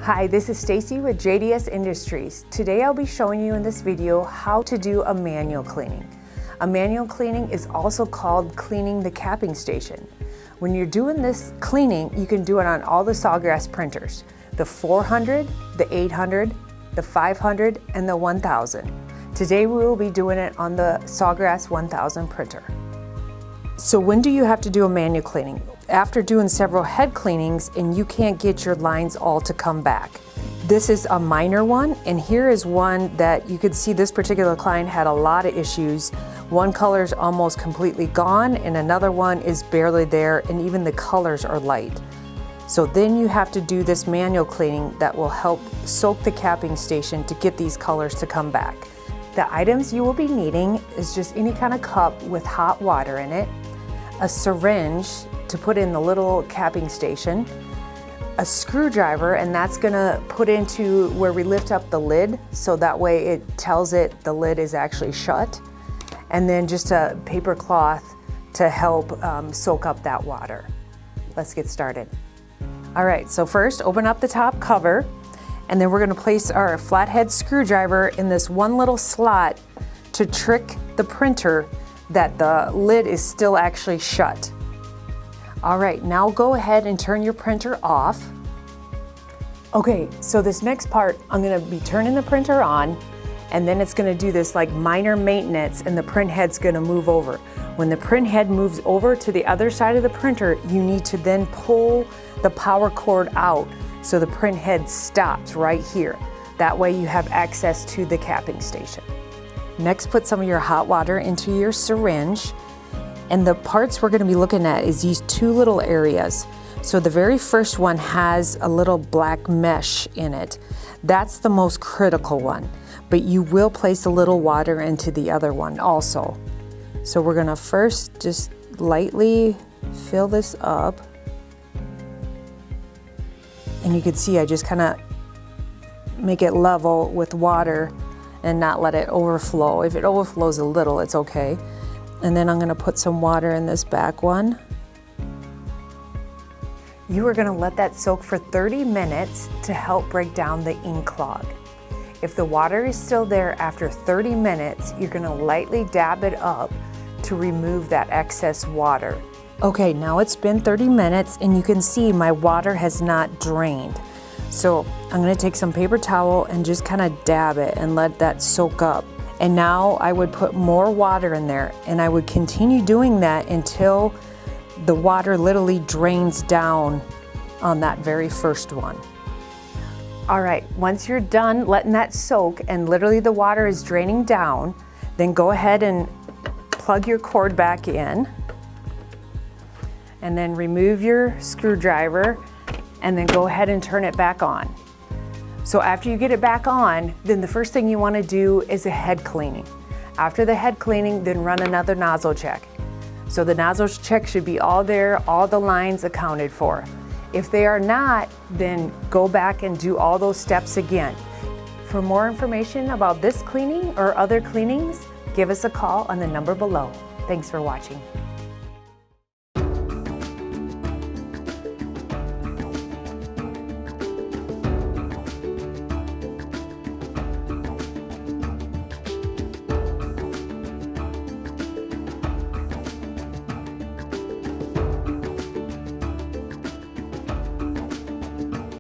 Hi, this is Stacy with JDS Industries. Today I'll be showing you in this video how to do a manual cleaning. A manual cleaning is also called cleaning the capping station. When you're doing this cleaning, you can do it on all the Sawgrass printers. The 400, the 800, the 500, and the 1000. Today we will be doing it on the Sawgrass 1000 printer. So when do you have to do a manual cleaning? After doing several head cleanings and you can't get your lines all to come back. This is a minor one, and here is one that you could see this particular client had a lot of issues. One color is almost completely gone and another one is barely there, and even the colors are light. So then you have to do this manual cleaning that will help soak the capping station to get these colors to come back. The items you will be needing is just any kind of cup with hot water in it, a syringe to put in the little capping station, a screwdriver, and that's gonna put into where we lift up the lid, so that way it tells it the lid is actually shut, and then just a paper cloth to help soak up that water. Let's get started. All right, so first open up the top cover, and then we're gonna place our flathead screwdriver in this one little slot to trick the printer that the lid is still actually shut. All right, now go ahead and turn your printer off. Okay, so this next part, I'm gonna be turning the printer on, and then it's gonna do this like minor maintenance, and the print head's gonna move over. When the print head moves over to the other side of the printer, you need to then pull the power cord out so the print head stops right here. That way you have access to the capping station. Next, put some of your hot water into your syringe. And the parts we're going to be looking at is these two little areas. So the very first one has a little black mesh in it. That's the most critical one, but you will place a little water into the other one also. So we're going to first just lightly fill this up. And you can see I just kind of make it level with water and not let it overflow. If it overflows a little, it's okay. And then I'm gonna put some water in this back one. You are gonna let that soak for 30 minutes to help break down the ink clog. If the water is still there after 30 minutes, you're gonna lightly dab it up to remove that excess water. Okay, now it's been 30 minutes and you can see my water has not drained. So I'm gonna take some paper towel and just kind of dab it and let that soak up. And now I would put more water in there, and I would continue doing that until the water literally drains down on that very first one. All right, once you're done letting that soak and literally the water is draining down, then go ahead and plug your cord back in, and then remove your screwdriver, and then go ahead and turn it back on. So after you get it back on, then the first thing you want to do is a head cleaning. After the head cleaning, then run another nozzle check. So the nozzle check should be all there, all the lines accounted for. If they are not, then go back and do all those steps again. For more information about this cleaning or other cleanings, give us a call on the number below. Thanks for watching.